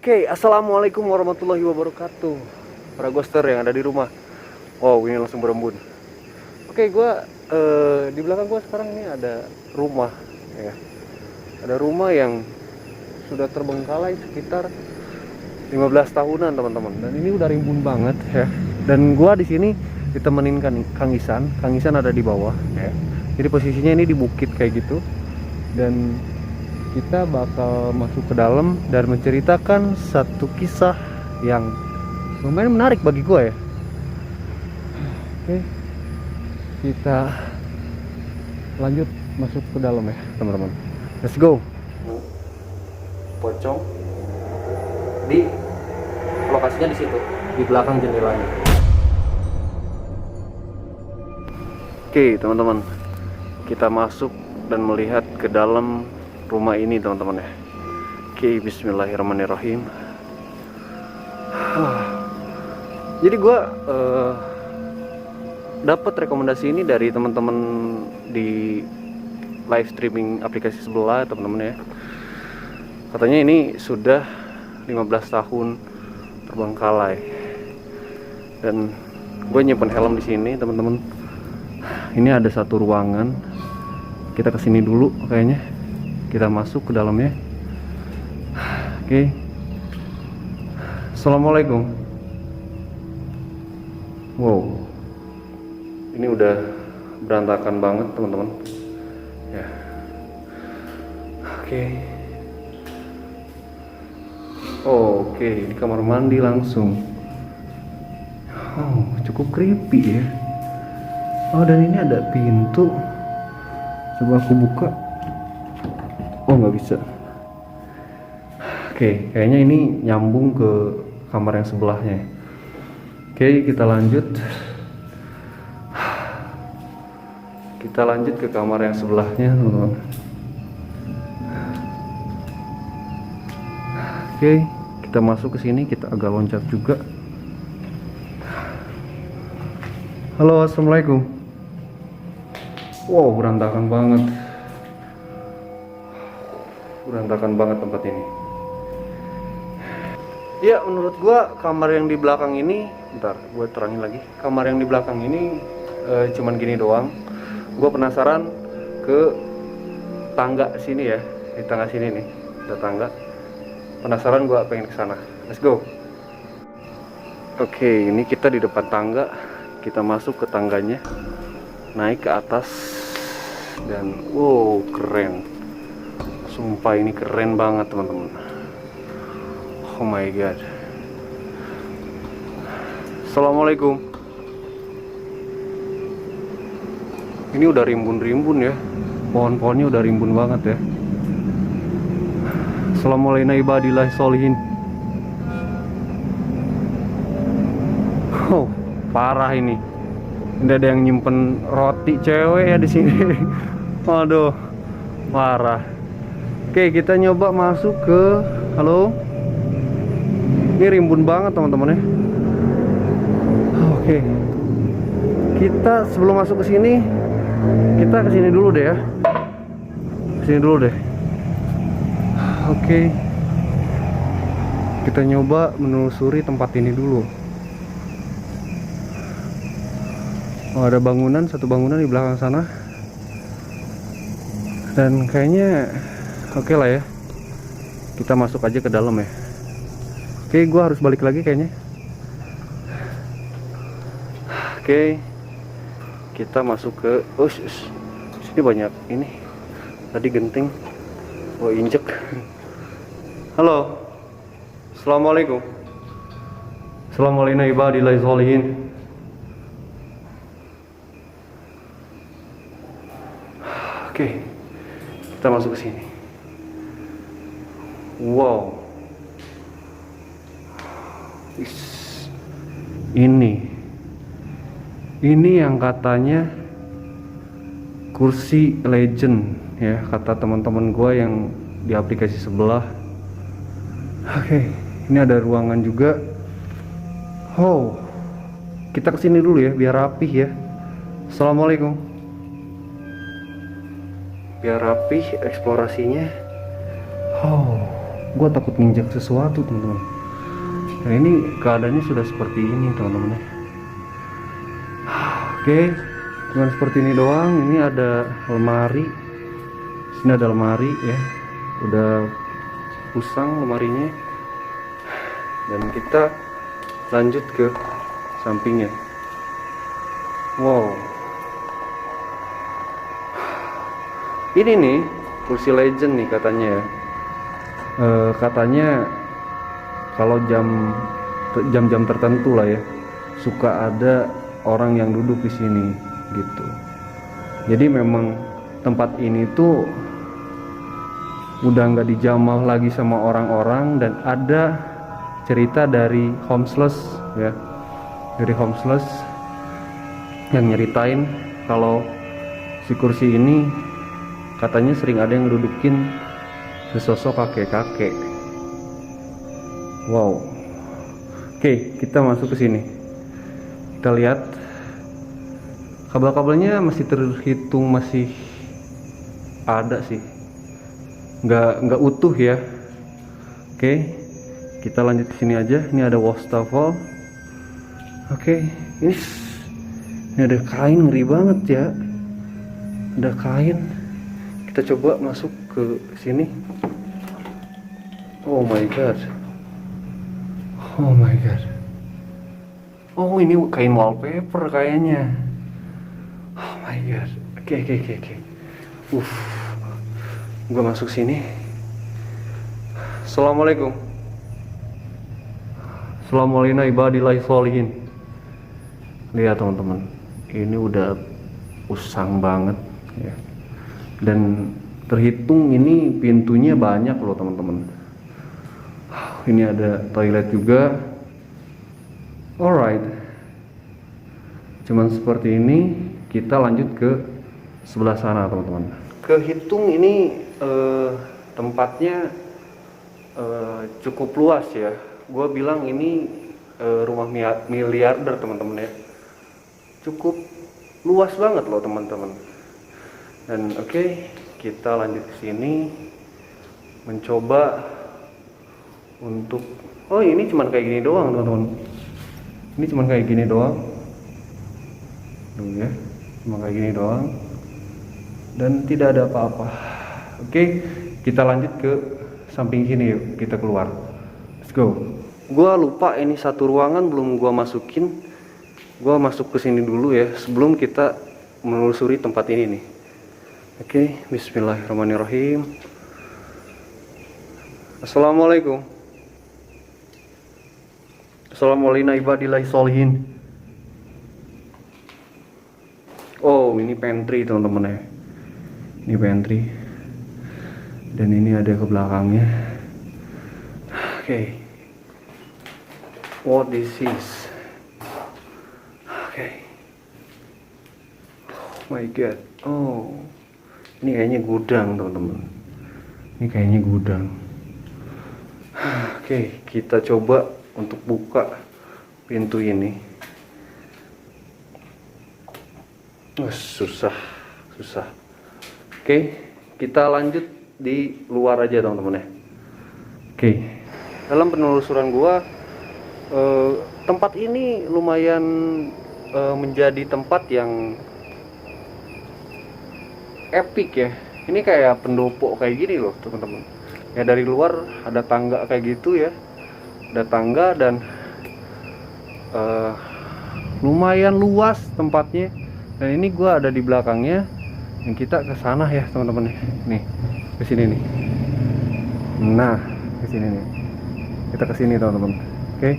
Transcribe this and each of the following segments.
Oke, assalamualaikum warahmatullahi wabarakatuh. Para ghoster yang ada di rumah. Wow, ini langsung berembun. Oke, di belakang gua sekarang ini ada rumah, ya. Ada rumah yang sudah terbengkalai sekitar 15 tahunan, teman-teman. Dan ini udah rimbun banget, ya. Dan gua di sini ditemenin Kang Isan. Kang Isan ada di bawah, ya. Jadi posisinya ini di bukit kayak gitu. Dan kita bakal masuk ke dalam dan menceritakan satu kisah yang lumayan menarik bagi gue ya. Oke, kita lanjut masuk ke dalam ya teman-teman. Let's go. Pocong di lokasinya di situ, di belakang jendelanya. Oke teman-teman, kita masuk dan melihat ke dalam rumah ini teman-teman ya. Oke, bismillahirrahmanirrahim. Jadi gue dapat rekomendasi ini dari teman-teman di live streaming aplikasi sebelah teman-teman ya. Katanya ini sudah 15 tahun terbengkalai. Dan gue nyimpen helm di sini teman-teman. Ini ada satu ruangan. Kita kesini dulu kayaknya. Kita masuk ke dalamnya. Oke. Assalamualaikum. Wow. Ini udah berantakan banget, teman-teman. Ya. Oke. Oke, di kamar mandi langsung. Oh, cukup creepy ya. Oh, dan ini ada pintu. Coba aku buka. Oh, nggak bisa. Oke, kayaknya ini nyambung ke kamar yang sebelahnya. Oke, kita lanjut. Kita lanjut ke kamar yang sebelahnya, teman-teman. Oke, kita masuk ke sini. Kita agak loncat juga. Halo, assalamualaikum. Wow, berantakan banget. Berantakan banget tempat ini. Ya, menurut gua kamar yang di belakang ini, bentar, gua terangin lagi. Kamar yang di belakang ini cuman gini doang. Gua penasaran ke tangga sini ya, di tangga sini nih, ada tangga. Penasaran, gua pengen ke sana. Let's go. Oke, ini kita di depan tangga. Kita masuk ke tangganya, naik ke atas, dan wow, keren. Sumpah ini keren banget teman-teman. Oh my god. Assalamualaikum. Ini udah rimbun-rimbun ya. Pohon-pohonnya udah rimbun banget ya. Assalamualaikum ibadillahi sholihin. Oh, parah ini. Ini ada yang nyimpen roti cewek ya di sini. Waduh, parah. Oke, kita nyoba masuk ke. Halo. Ini rimbun banget teman-teman ya. Oke. Kita sebelum masuk ke sini, kita ke sini dulu deh ya. Sini dulu deh. Oke. Kita nyoba menelusuri tempat ini dulu. Oh, ada bangunan, satu bangunan di belakang sana. Dan kayaknya oke lah ya. Kita masuk aja ke dalam ya. Oke, gua harus balik lagi kayaknya. Oke. Kita masuk ke sini banyak ini. Tadi genting. Gua injek. Halo. Assalamualaikum. Assalamualaikum ibadillahi sholihin. Oke. Kita masuk ke sini. Wow. Ini yang katanya kursi legend ya, kata teman-teman gue yang di aplikasi sebelah. Oke, ini ada ruangan juga. Oh, kita kesini dulu ya biar rapih ya. Assalamualaikum. Biar rapih eksplorasinya. Oh, Gue takut nginjak sesuatu teman-teman. Dan ini keadaannya sudah seperti ini teman-teman ya. Oke, cuman seperti ini doang. Ini ada lemari. Sini ada lemari ya. Udah usang lemarinya. Dan kita lanjut ke sampingnya. Wow. Ini nih kursi legend nih katanya ya. Katanya kalau jam-jam tertentu lah ya, suka ada orang yang duduk di sini gitu. Jadi memang tempat ini tuh udah nggak dijamah lagi sama orang-orang, dan ada cerita dari homeless ya, dari homeless yang nyeritain kalau si kursi ini katanya sering ada yang ngedudukin sesosok kakek-kakek. Wow. Oke, kita masuk ke sini. Kita lihat kabel-kabelnya masih terhitung masih ada sih. Nggak utuh ya. Oke. Kita lanjut ke sini aja. Ini ada wastafel. Oke, ini ada kain, ngeri banget ya. Ada kain. Kita coba masuk ke sini. Oh my god. Oh my god. Oh, ini kain wallpaper kayaknya. Oh my god. Oke. Gua masuk sini. Assalamualaikum. Assalamualaikum ibadillahi sholihin. Lihat teman-teman, ini udah usang banget ya. Dan terhitung ini pintunya banyak loh teman-teman. Ini ada toilet juga. Alright, cuman seperti ini. Kita lanjut ke sebelah sana teman-teman. Kehitung ini tempatnya cukup luas ya. Gue bilang ini rumah miliarder teman-teman ya. Cukup luas banget loh teman-teman. Dan oke, kita lanjut ke sini mencoba untuk ini cuman kayak gini doang teman-teman. Ini cuman kayak gini doang. Tuh ya, cuma kayak gini doang. Dan tidak ada apa-apa. Oke, kita lanjut ke samping sini yuk, kita keluar. Let's go. Gua lupa ini satu ruangan belum gua masukin. Gua masuk ke sini dulu ya sebelum kita menelusuri tempat ini nih. Oke, bismillahirrahmanirrahim. Assalamualaikum. Assalamualaikum ibadillahi sholihin. Oh, ini pantry teman-teman ya. Ini pantry. Dan ini ada ke belakangnya. Oke. What this is? Oke. Oh my god. Oh. Ini kayaknya gudang teman-teman. Ini kayaknya gudang. Oke, kita coba untuk buka pintu ini. Susah. Oke, kita lanjut di luar aja teman-teman ya. Oke, dalam penelusuran gua tempat ini lumayan menjadi tempat yang epic ya. Ini kayak pendopo kayak gini loh teman-teman. Ya dari luar ada tangga kayak gitu ya. Ada tangga dan lumayan luas tempatnya. Dan ini gua ada di belakangnya. Dan kita ke sana ya teman-teman. Nih, ke sini nih. Nah, ke sini nih. Kita ke sini teman-teman. Oke.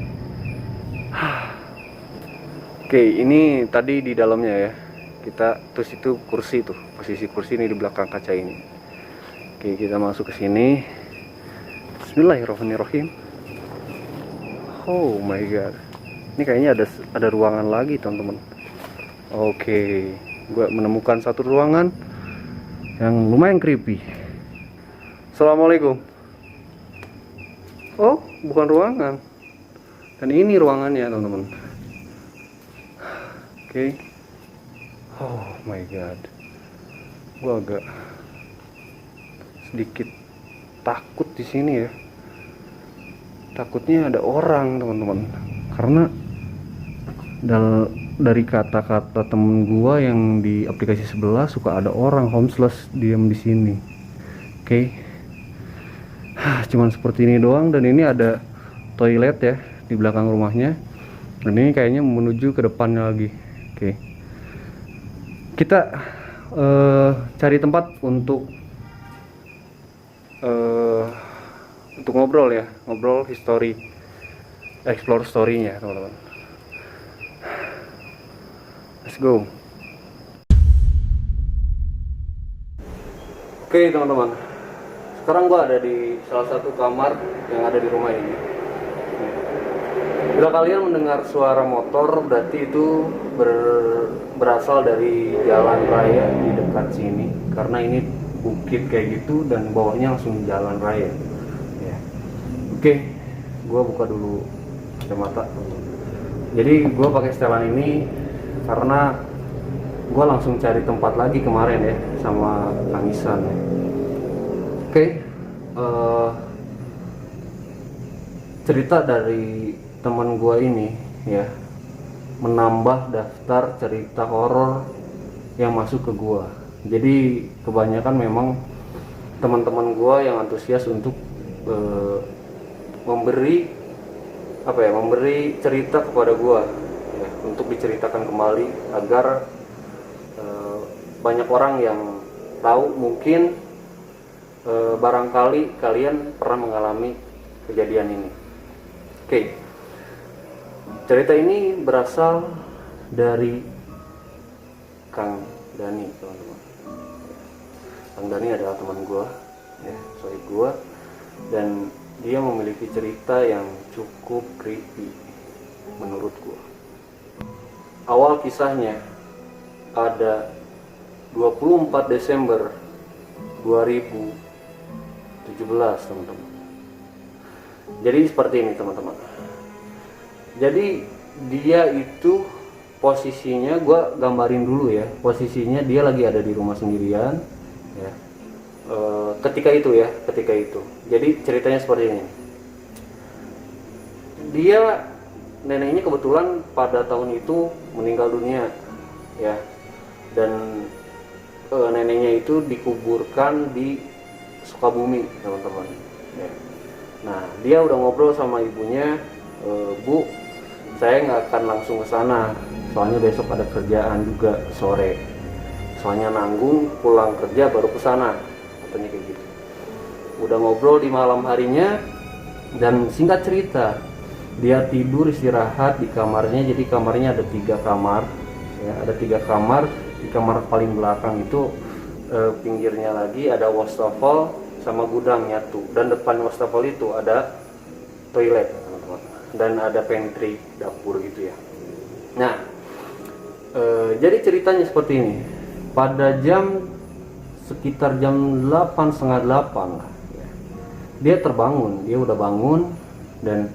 Oke, ini tadi di dalamnya ya. Kita terus itu kursi tuh, posisi kursi ini di belakang kaca ini. Oke, kita masuk ke sini. Bismillahirrahmanirrahim. Oh my god. Ini kayaknya ada ruangan lagi, teman-teman. Oke, gue menemukan satu ruangan yang lumayan creepy. Assalamualaikum. Oh, bukan ruangan. Dan ini ruangannya, teman-teman. Oke. Oh my god, gue agak sedikit takut di sini ya. takutnya ada orang teman-teman, karena dari kata-kata temen gua yang di aplikasi sebelah suka ada orang homeless diam di sini. Oke. Cuman seperti ini doang, dan ini ada toilet ya di belakang rumahnya, dan ini kayaknya menuju ke depannya lagi. Oke. Kita cari tempat untuk ngobrol ya, ngobrol history, explore story-nya teman-teman. Let's go. Oke teman-teman, sekarang gua ada di salah satu kamar yang ada di rumah ini. Bila kalian mendengar suara motor, berarti itu berasal dari jalan raya di dekat sini, karena ini bukit kayak gitu dan bawahnya langsung jalan raya ya. Oke, gua buka dulu kacamata. Jadi gua pakai setelan ini karena gua langsung cari tempat lagi kemarin ya sama Kang Isan ya. Oke, cerita dari teman gua ini ya menambah daftar cerita horor yang masuk ke gua. Jadi kebanyakan memang teman-teman gua yang antusias untuk memberi cerita kepada gua ya, untuk diceritakan kembali agar banyak orang yang tahu. Mungkin barangkali kalian pernah mengalami kejadian ini. Oke. Cerita ini berasal dari Kang Dani, teman-teman. Kang Dani adalah teman gue, ya, sohib gue, dan dia memiliki cerita yang cukup creepy menurut gue. Awal kisahnya ada 24 Desember 2017, teman-teman. Jadi seperti ini, teman-teman. Jadi dia itu posisinya, gue gambarin dulu ya, posisinya dia lagi ada di rumah sendirian ya. Ketika itu jadi ceritanya seperti ini. Dia, neneknya kebetulan pada tahun itu meninggal dunia ya, dan neneknya itu dikuburkan di Sukabumi, teman-teman ya. Nah, dia udah ngobrol sama ibunya, Bu, saya nggak akan langsung ke sana, soalnya besok ada kerjaan juga sore. Soalnya nanggung pulang kerja baru ke sana, katanya kayak gitu. Udah ngobrol di malam harinya, dan singkat cerita, dia tidur istirahat di kamarnya. Jadi kamarnya ada 3 kamar, ya, ada 3 kamar. Di kamar paling belakang itu pinggirnya lagi ada wastafel sama gudang nyatu, dan depan wastafel itu ada toilet, dan ada pantry, dapur gitu ya. Nah, jadi ceritanya seperti ini. Pada sekitar jam 8, setengah 8 lah ya, dia terbangun. Dia udah bangun, dan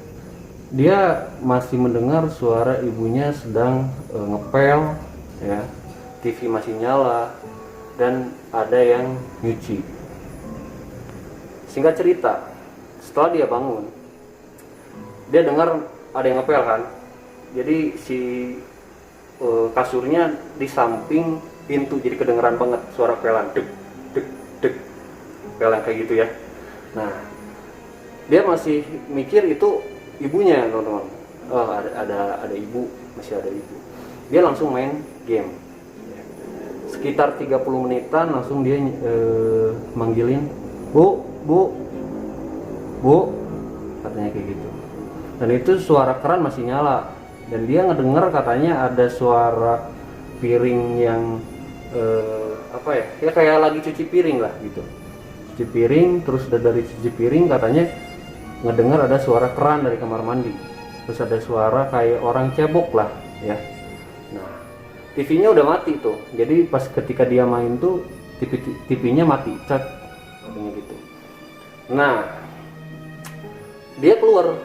dia masih mendengar suara ibunya sedang ngepel ya, TV masih nyala, dan ada yang nyuci. Singkat cerita, setelah dia bangun, dia dengar ada yang ngepel kan. Jadi si kasurnya di samping pintu, jadi kedengeran banget suara pelan, dek dek dek, pelan kayak gitu ya. Nah, dia masih mikir itu ibunya, teman-teman. Oh, ada ibu, masih ada ibu. Dia langsung main game. Sekitar 30 menitan langsung dia manggilin, Bu, katanya kayak gitu. Dan itu suara keran masih nyala, dan dia ngedenger katanya ada suara piring yang ya kayak lagi cuci piring lah gitu, cuci piring. Terus dari cuci piring katanya ngedenger ada suara keran dari kamar mandi, terus ada suara kayak orang cebok lah ya. Nah, TV-nya udah mati tuh, jadi pas ketika dia main tuh TV-nya mati, cat katanya gitu. Nah, dia keluar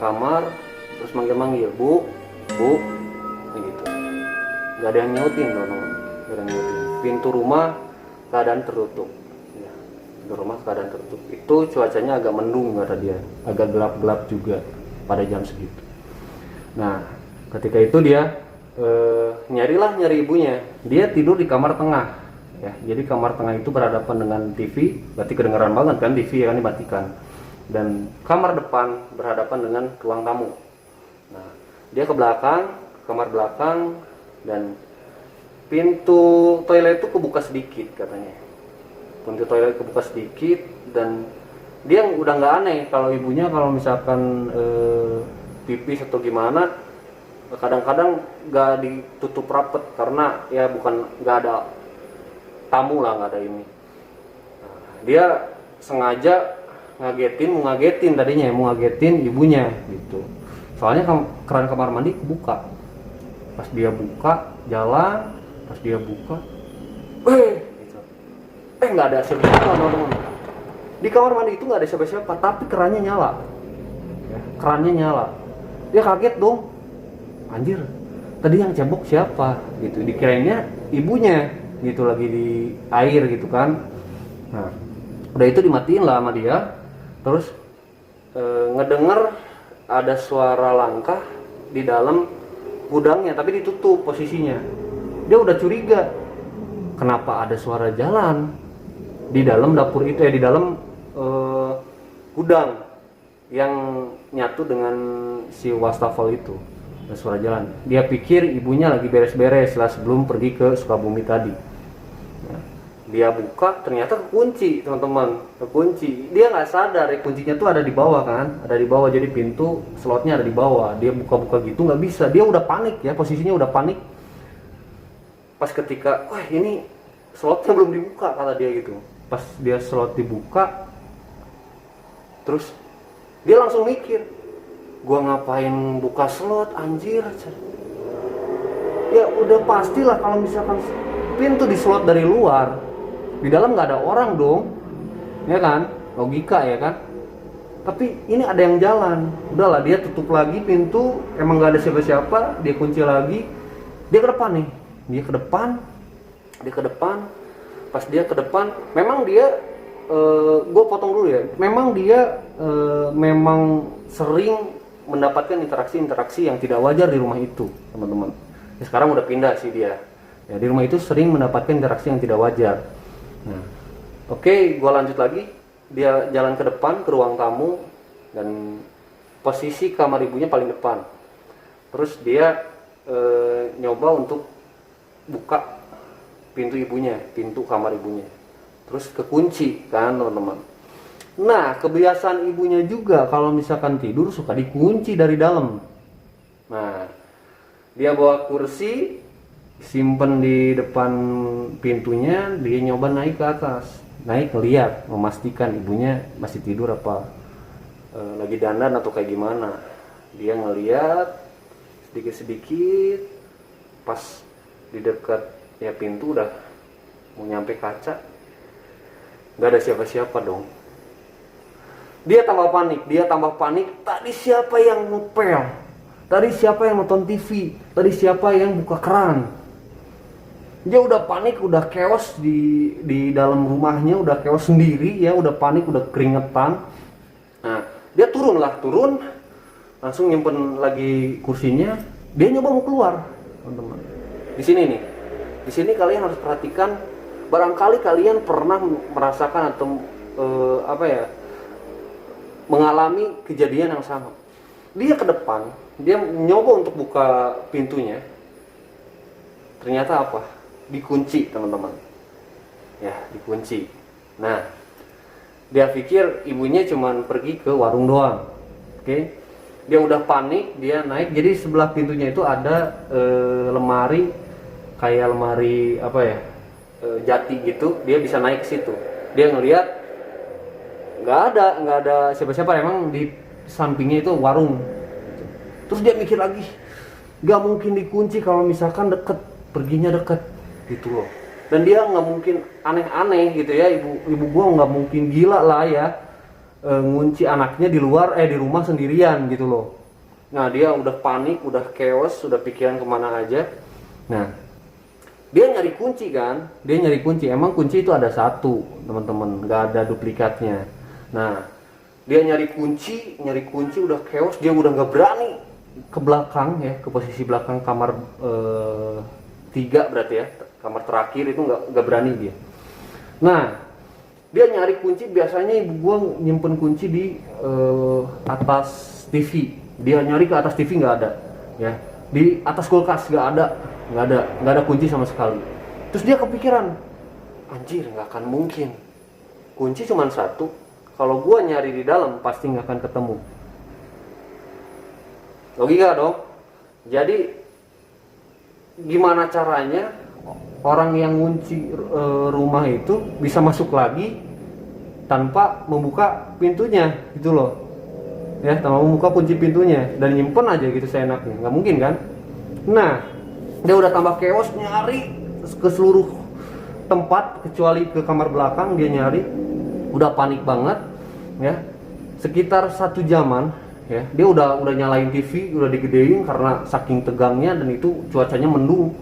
kamar, terus manggil, Bu, gitu. Gak ada yang nyautin, teman-teman. Gak ada yang nyautin. Pintu rumah keadaan tertutup ya. Itu rumah keadaan tertutup. Itu cuacanya agak mendung kata dia, agak gelap-gelap juga pada jam segitu. Nah, ketika itu dia nyari ibunya. Dia tidur di kamar tengah. Ya, jadi kamar tengah itu berhadapan dengan TV, berarti kedengaran banget kan TV yang dimatikan. Dan kamar depan berhadapan dengan ruang tamu. Nah, dia ke belakang, kamar belakang, dan pintu toilet itu kebuka sedikit katanya. Pintu toilet kebuka sedikit, dan dia udah nggak aneh kalau ibunya kalau misalkan pipis atau gimana, kadang-kadang nggak ditutup rapet karena ya bukan nggak ada tamu lah, nggak ada ini. Nah, dia sengaja mau ngagetin ibunya gitu. Soalnya keran kamar mandi kebuka. Pas dia buka jalan, pas dia buka, gitu. Nggak ada siapa-siapa teman-teman. Di kamar mandi itu nggak ada siapa-siapa, tapi kerannya nyala. Ya, kerannya nyala. Dia kaget dong. Anjir, tadi yang cebok siapa? Gitu. Dikirainnya ibunya, gitu lagi di air gitu kan. Nah, udah itu dimatiin lah sama dia. Terus ngedenger ada suara langkah di dalam gudangnya, tapi ditutup posisinya. Dia udah curiga, kenapa ada suara jalan di dalam dapur itu ya, di dalam gudang yang nyatu dengan si wastafel itu. Ada suara jalan. Dia pikir ibunya lagi beres-beres lah sebelum pergi ke Sukabumi tadi. Nah, dia buka, ternyata kekunci teman-teman, kekunci. Dia nggak sadar ya, kuncinya tuh ada di bawah kan, ada di bawah, jadi pintu slotnya ada di bawah. Dia buka-buka gitu nggak bisa, dia udah panik ya, posisinya udah panik. Pas ketika, wah ini slotnya belum dibuka kata dia gitu. Pas dia slot dibuka, terus dia langsung mikir, gua ngapain buka slot anjir. Ya udah pastilah kalau misalkan pintu di slot dari luar, di dalam nggak ada orang dong, ya kan, logika ya kan. Tapi ini ada yang jalan, udahlah dia tutup lagi pintu, emang nggak ada siapa-siapa, dia kunci lagi, dia ke depan nih, dia ke depan, pas dia ke depan, memang dia, gue potong dulu ya, memang dia memang sering mendapatkan interaksi yang tidak wajar di rumah itu teman-teman. Ya, sekarang udah pindah sih dia. Ya, di rumah itu sering mendapatkan interaksi yang tidak wajar. Nah, oke, gue lanjut lagi. Dia jalan ke depan ke ruang tamu dan posisi kamar ibunya paling depan. Terus dia nyoba untuk buka pintu ibunya, pintu kamar ibunya. Terus kekunci kan teman-teman. Nah, kebiasaan ibunya juga kalau misalkan tidur suka dikunci dari dalam. Nah, dia bawa kursi, simpen di depan pintunya, dia nyoba naik ke atas. Naik ngeliat, memastikan ibunya masih tidur apa lagi dandan atau kayak gimana. Dia ngeliat sedikit-sedikit, pas di dekat ya pintu udah mau nyampe kaca, nggak ada siapa-siapa dong. Dia tambah panik. Tadi siapa yang ngepel? Tadi siapa yang nonton TV? Tadi siapa yang buka keran? Dia udah panik, udah chaos di dalam rumahnya, udah chaos sendiri ya, udah panik, udah keringetan. Nah, dia turun, langsung nyimpen lagi kursinya. Dia nyoba mau keluar, teman-teman. Di sini kalian harus perhatikan. Barangkali kalian pernah merasakan atau mengalami kejadian yang sama. Dia ke depan, dia nyoba untuk buka pintunya. Ternyata apa? Dikunci, teman-teman. Ya, dikunci. Nah, dia pikir ibunya cuman pergi ke warung doang. Oke. Dia udah panik, dia naik. Jadi sebelah pintunya itu ada lemari, kayak lemari jati gitu. Dia bisa naik ke situ. Dia ngelihat nggak ada siapa-siapa, emang di sampingnya itu warung. Terus dia mikir lagi, nggak mungkin dikunci kalau misalkan perginya deket gitu loh. Dan dia nggak mungkin aneh-aneh gitu ya, ibu gua nggak mungkin gila lah ya, ngunci anaknya di luar di rumah sendirian gitu loh. Nah, dia udah panik, udah chaos, udah pikiran kemana aja. Nah, Dia nyari kunci kan, dia nyari kunci. Emang kunci itu ada satu, teman-teman, nggak ada duplikatnya. Nah, dia nyari kunci udah chaos, dia udah nggak berani ke belakang ya, ke posisi belakang kamar 3 berarti ya, kamar terakhir itu nggak berani dia. Nah, dia nyari kunci, biasanya ibu gua nyimpen kunci di atas TV. Dia nyari ke atas TV nggak ada, ya. Di atas kulkas nggak ada kunci sama sekali. Terus dia kepikiran, anjir, nggak akan mungkin, kunci cuma satu, kalau gua nyari di dalam pasti nggak akan ketemu. Logika dong. Jadi gimana caranya orang yang ngunci rumah itu bisa masuk lagi tanpa membuka pintunya gitu loh, ya, tanpa membuka kunci pintunya dan nyimpen aja gitu seenaknya, nggak mungkin kan. Nah, dia udah tambah chaos, nyari ke seluruh tempat kecuali ke kamar belakang. Dia nyari, udah panik banget ya. Sekitar 1 jaman ya, dia udah nyalain TV, udah digedein karena saking tegangnya, dan itu cuacanya mendung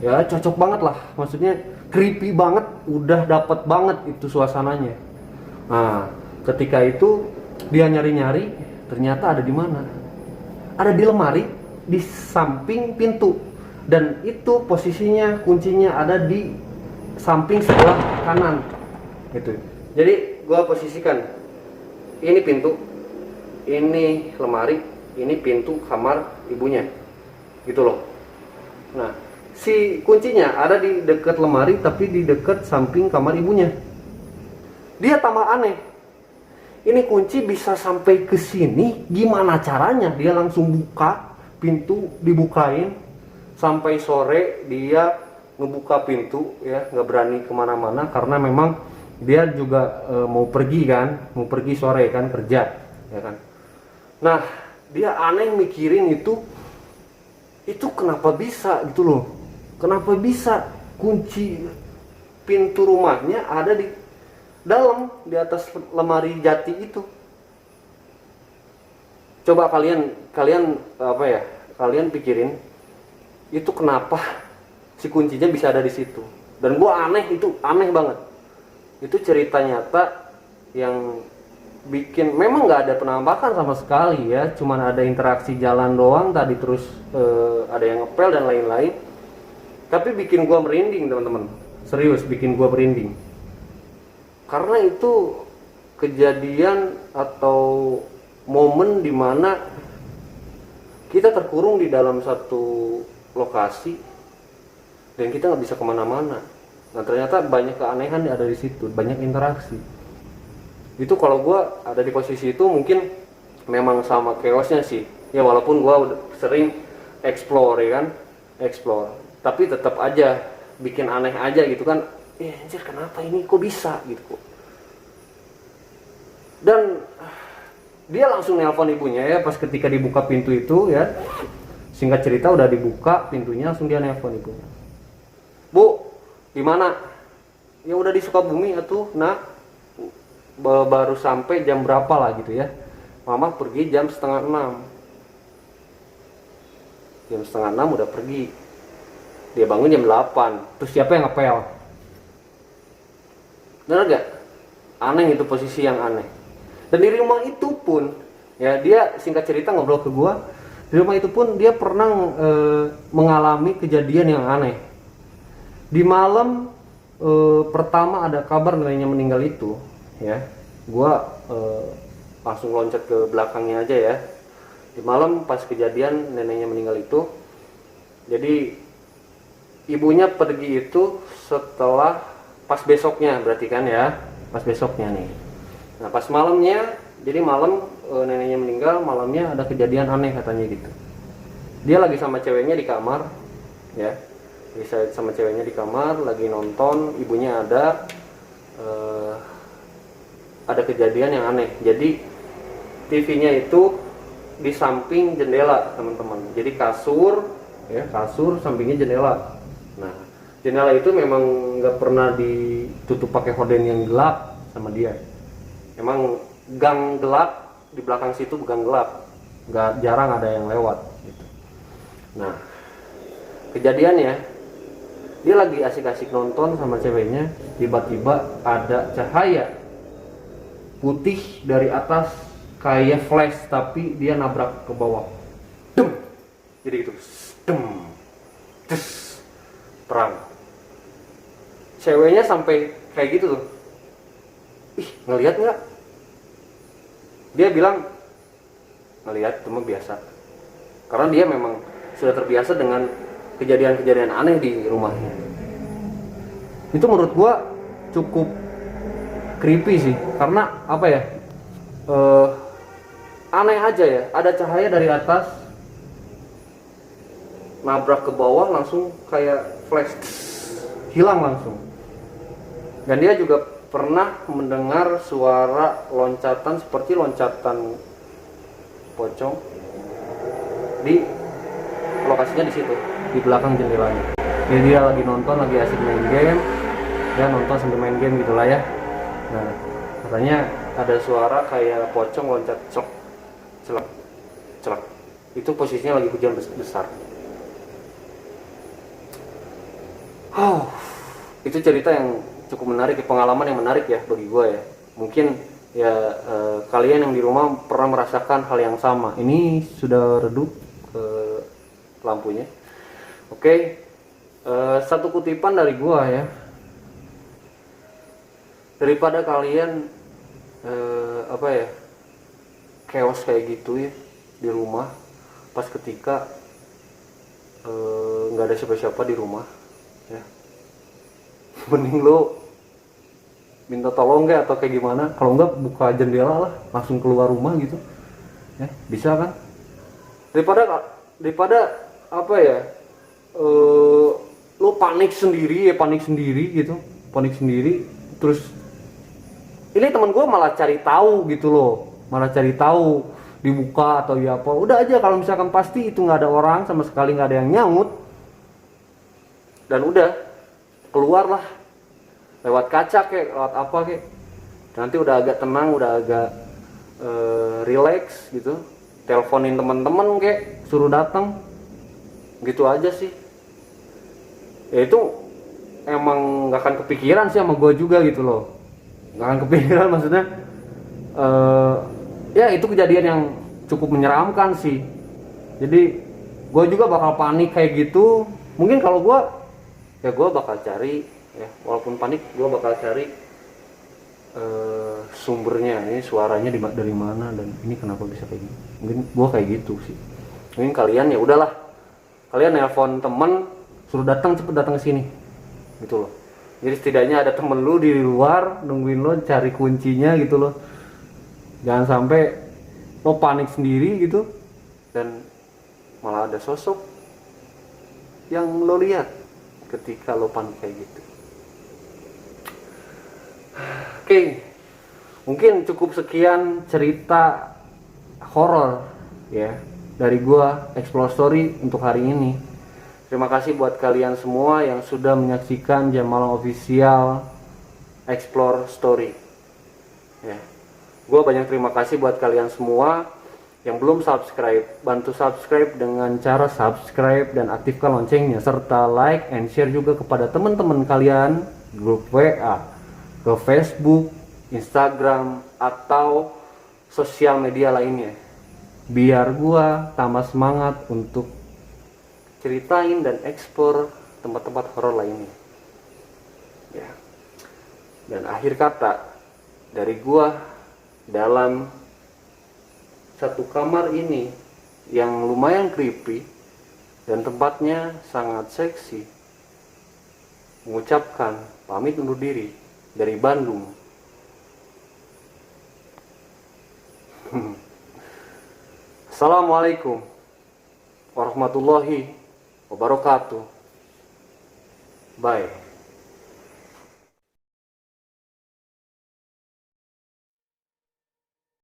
ya, cocok banget lah, maksudnya creepy banget, udah dapet banget itu suasananya. Nah, ketika itu dia nyari-nyari, ternyata ada di mana? Ada di lemari di samping pintu. Dan itu posisinya kuncinya ada di samping sebelah kanan gitu. Jadi gua posisikan, ini pintu, ini lemari, ini pintu kamar ibunya gitu loh. Nah, si kuncinya ada di dekat lemari tapi di dekat samping kamar ibunya. Dia tambah aneh, ini kunci bisa sampai ke sini, gimana caranya? Dia langsung buka pintu, dibukain. Sampai sore dia ngebuka pintu ya, nggak berani kemana-mana karena memang dia juga mau pergi kan, mau pergi sore kan, kerja ya kan. Nah, dia aneh mikirin itu kenapa bisa gitu loh, kenapa bisa kunci pintu rumahnya ada di dalam, di atas lemari jati itu. Coba kalian apa ya, kalian pikirin itu kenapa si kuncinya bisa ada di situ. Dan gua itu aneh banget. Itu cerita nyata yang bikin, memang nggak ada penampakan sama sekali ya, cuman ada interaksi jalan doang tadi, terus ada yang ngepel dan lain-lain, tapi bikin gua merinding teman-teman, serius bikin gua merinding, karena itu kejadian atau momen dimana kita terkurung di dalam satu lokasi dan kita nggak bisa kemana-mana. Nah, ternyata banyak keanehan ada di situ, banyak interaksi. Itu kalau gue ada di posisi itu mungkin memang sama chaosnya sih ya, walaupun gue udah sering explore ya kan, explore, tapi tetap aja bikin aneh aja gitu kan. Anjir, kenapa ini kok bisa gitu kok. Dan dia langsung nelpon ibunya ya, pas ketika dibuka pintu itu ya, singkat cerita udah dibuka pintunya, langsung dia nelpon ibunya. Bu, di mana? Ya udah di Sukabumi atuh, nah baru sampai jam berapa lah gitu ya. Mama pergi jam 5:30. Jam 5:30 udah pergi. Dia bangun jam 8. Terus siapa yang ngepel? Bener gak? Aneh, itu posisi yang aneh. Dan di rumah itu pun ya, dia singkat cerita ngobrol ke gua, di rumah itu pun dia pernah mengalami kejadian yang aneh. Di malam pertama ada kabar neneknya meninggal itu ya, gua langsung loncat ke belakangnya aja ya. Di malam pas kejadian neneknya meninggal itu, jadi ibunya pergi itu setelah pas besoknya berarti kan ya, pas besoknya nih. Nah, pas malamnya, jadi malam neneknya meninggal, malamnya ada kejadian aneh katanya gitu. Dia lagi sama ceweknya di kamar ya, bisa sama ceweknya di kamar lagi nonton, ibunya ada kejadian yang aneh. Jadi TV-nya itu di samping jendela teman-teman, jadi kasur ya, kasur sampingnya jendela. Nah, jendela itu memang nggak pernah ditutup pakai horden yang gelap sama dia. Emang gang gelap di belakang situ, gang gelap, nggak, jarang ada yang lewat gitu. Nah, kejadiannya Dia lagi asik-asik nonton sama ceweknya, tiba-tiba ada cahaya putih dari atas kayak flash, tapi dia nabrak ke bawah. Dem. Jadi gitu. Dem. Des. Terang. Ceweknya sampai kayak gitu tuh. Ih, ngelihat nggak? Dia bilang ngelihat, cuma biasa. Karena dia memang sudah terbiasa dengan kejadian-kejadian aneh di rumahnya. Itu menurut gua cukup creepy sih, karena apa ya, aneh aja ya, ada cahaya dari atas nabrak ke bawah langsung kayak flash, hilang langsung. Dan dia juga pernah mendengar suara loncatan seperti loncatan pocong di lokasinya di situ, di belakang jendelanya. Jadi dia lagi nonton, lagi asik main game, dia nonton sambil main game gitulah ya. Nah, katanya ada suara kayak pocong loncat, celak, celak, celak. Itu posisinya lagi hujan besar. Oh, itu cerita yang cukup menarik, pengalaman yang menarik ya bagi gue ya. Mungkin ya kalian yang di rumah pernah merasakan hal yang sama. Ini sudah redup lampunya. Oke, satu kutipan dari gua ya, daripada kalian apa ya, chaos kayak gitu ya di rumah pas ketika nggak ada siapa-siapa di rumah ya, mending lo minta tolong gak atau kayak gimana, kalau nggak buka jendela lah, langsung keluar rumah gitu ya, bisa kan, daripada apa ya, lo panik sendiri gitu, panik sendiri. Terus ini temen gue malah cari tahu gitu loh, dibuka atau ya apa, udah aja kalau misalkan pasti itu nggak ada orang sama sekali, nggak ada yang nyaut, dan udah keluar lah lewat kaca kek, lewat apa kek, nanti udah agak tenang, udah agak relax gitu, teleponin teman-teman kek, suruh datang gitu aja sih. Ya itu emang nggak akan kepikiran sih sama gue juga gitu loh, nggak akan kepikiran, maksudnya ya itu kejadian yang cukup menyeramkan sih. Jadi gue juga bakal panik kayak gitu. Mungkin kalau gue bakal cari ya, walaupun panik gue bakal cari sumbernya, ini suaranya dari mana dan ini kenapa bisa kayak gini. Mungkin gue kayak gitu sih. Mungkin kalian ya udahlah, kalian nelpon temen, suruh cepet datang ke sini gitu loh. Jadi setidaknya ada temen lu di luar nungguin lo, cari kuncinya gitu loh. Jangan sampai lo panik sendiri gitu dan malah ada sosok yang lo lihat ketika lo panik kayak gitu. Oke, mungkin cukup sekian cerita horor ya dari gua Explore Story untuk hari ini. Terima kasih buat kalian semua yang sudah menyaksikan Jam Malam Official Explore Story ya. Gua banyak terima kasih buat kalian semua yang belum subscribe. Bantu subscribe dengan cara subscribe dan aktifkan loncengnya, serta like and share juga kepada teman-teman kalian, grup WA, ke Facebook, Instagram, atau sosial media lainnya, biar gua tambah semangat untuk ceritain dan ekspor tempat-tempat horor lainnya ya. Dan akhir kata dari gua, dalam satu kamar ini yang lumayan creepy dan tempatnya sangat seksi, mengucapkan pamit undur diri dari Bandung. Assalamualaikum warahmatullahi wabarakatuh. Bye.